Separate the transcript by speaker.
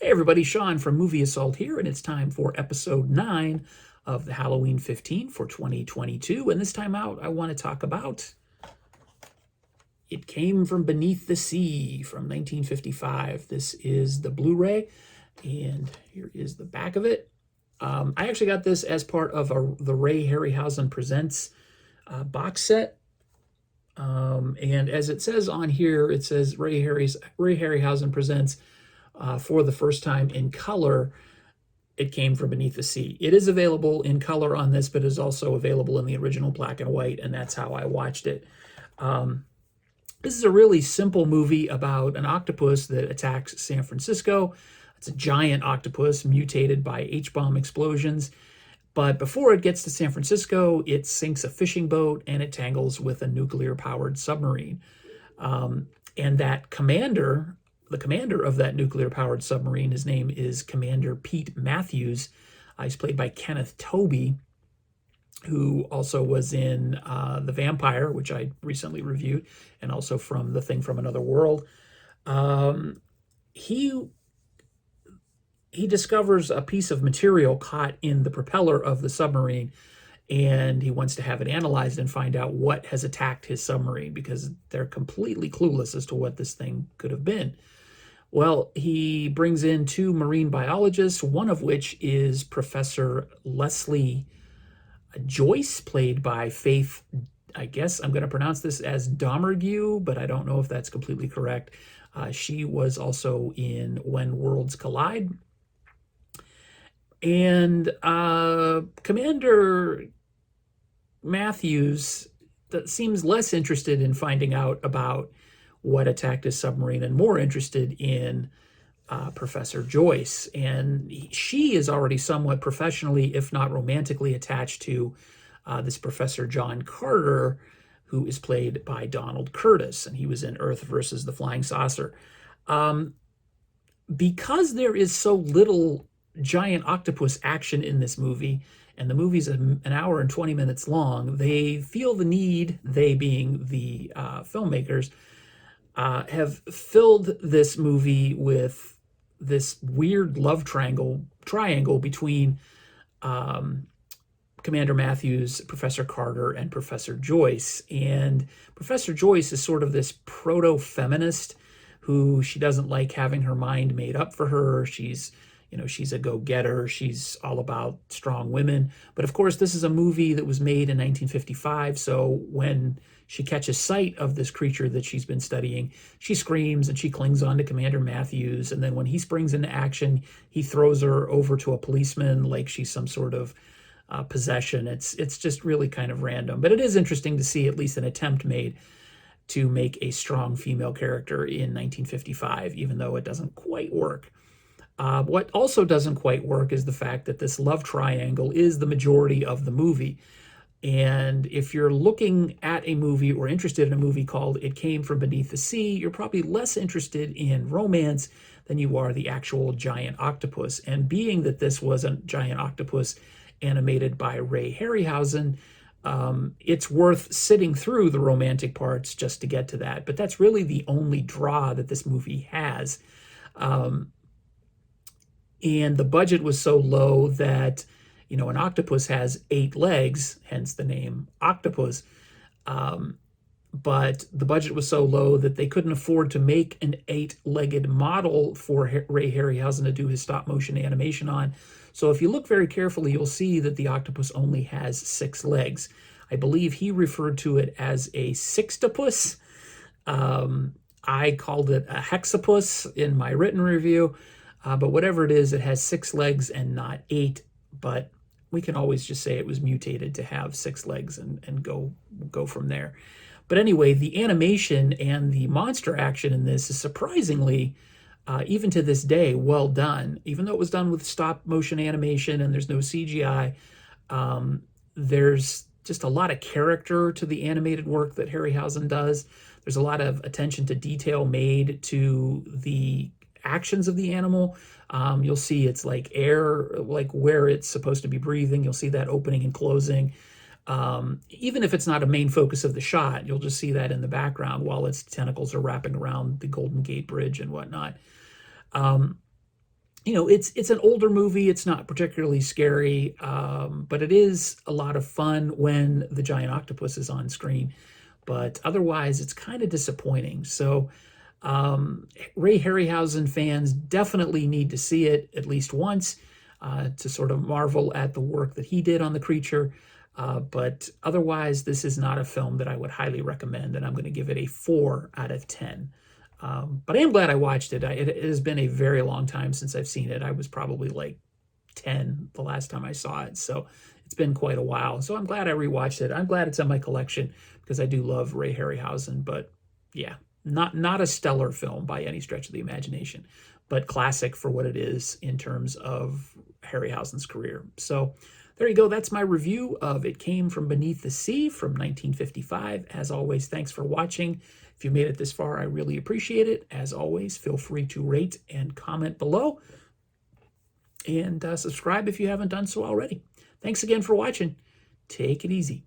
Speaker 1: Hey everybody, Sean from Movie Assault here, and it's time for episode 9 of the Halloween 15 for 2022. And this time out, I want to talk about It Came from Beneath the Sea from 1955. This is the Blu-ray, and here is the back of it. I actually got this as part of the Ray Harryhausen Presents box set. And as it says on here, it says Ray Harryhausen Presents for the first time in color. It Came from Beneath the Sea. It is available in color on this, but is also available in the original black and white, and that's how I watched it. This is a really simple movie about an octopus that attacks San Francisco. It's a giant octopus mutated by H-bomb explosions. But before it gets to San Francisco, it sinks a fishing boat and it tangles with a nuclear-powered submarine. And that commander, the commander of that nuclear-powered submarine, his name is Commander Pete Matthews. He's played by Kenneth Tobey, who also was in The Vampire, which I recently reviewed, and also from The Thing from Another World. He discovers a piece of material caught in the propeller of the submarine, and he wants to have it analyzed and find out what has attacked his submarine, because they're completely clueless as to what this thing could have been. Well, he brings in 2 marine biologists, one of which is Professor Leslie Joyce, played by Faith, I guess I'm going to pronounce this as Domergue, but I don't know if that's completely correct. She was also in When Worlds Collide. And Commander Matthews that seems less interested in finding out about what attacked his submarine and more interested in Professor Joyce. And she is already somewhat professionally, if not romantically, attached to this Professor John Carter, who is played by Donald Curtis, and he was in Earth versus the Flying Saucer. Because there is so little giant octopus action in this movie, and the movie's an hour and 20 minutes long, they feel the need, they being the filmmakers, have filled this movie with this weird love triangle between Commander Matthews, Professor Carter, and Professor Joyce. And Professor Joyce is sort of this proto-feminist who she doesn't like having her mind made up for her. She's a go-getter. She's all about strong women. But of course, this is a movie that was made in 1955. So when she catches sight of this creature that she's been studying, she screams and she clings on to Commander Matthews. And then when he springs into action, he throws her over to a policeman like she's some sort of possession. It's just really kind of random. But it is interesting to see at least an attempt made to make a strong female character in 1955, even though it doesn't quite work. What also doesn't quite work is the fact that this love triangle is the majority of the movie. And if you're looking at a movie or interested in a movie called It Came from Beneath the Sea, you're probably less interested in romance than you are the actual giant octopus. And being that this was a giant octopus animated by Ray Harryhausen, it's worth sitting through the romantic parts just to get to that. But that's really the only draw that this movie has. And the budget was so low that, an octopus has 8 legs, hence the name octopus. But the budget was so low that they couldn't afford to make an 8-legged model for Ray Harryhausen to do his stop motion animation on. So if you look very carefully, you'll see that the octopus only has 6 legs. I believe he referred to it as a sextopus. I called it a hexapus in my written review. But whatever it is, it has 6 legs and not 8. But we can always just say it was mutated to have 6 legs and go from there. But anyway, the animation and the monster action in this is surprisingly, even to this day, well done. Even though it was done with stop motion animation and there's no CGI, there's just a lot of character to the animated work that Harryhausen does. There's a lot of attention to detail made to the actions of the animal. You'll see it's like air, like where it's supposed to be breathing. You'll see that opening and closing. Even if it's not a main focus of the shot, you'll just see that in the background while its tentacles are wrapping around the Golden Gate Bridge and whatnot. It's an older movie. It's not particularly scary, but it is a lot of fun when the giant octopus is on screen. But otherwise, it's kind of disappointing. So Ray Harryhausen fans definitely need to see it at least once to sort of marvel at the work that he did on the creature. But otherwise, this is not a film that I would highly recommend, and I'm going to give it a 4 out of 10. But I am glad I watched it. It has been a very long time since I've seen it. I was probably like 10 the last time I saw it, so it's been quite a while. So I'm glad I rewatched it. I'm glad it's in my collection because I do love Ray Harryhausen. But yeah, not a stellar film by any stretch of the imagination, but classic for what it is in terms of Harryhausen's career. So there you go. That's my review of It Came from Beneath the Sea from 1955. As always, thanks for watching. If you made it this far, I really appreciate it. As always, feel free to rate and comment below. And subscribe if you haven't done so already. Thanks again for watching. Take it easy.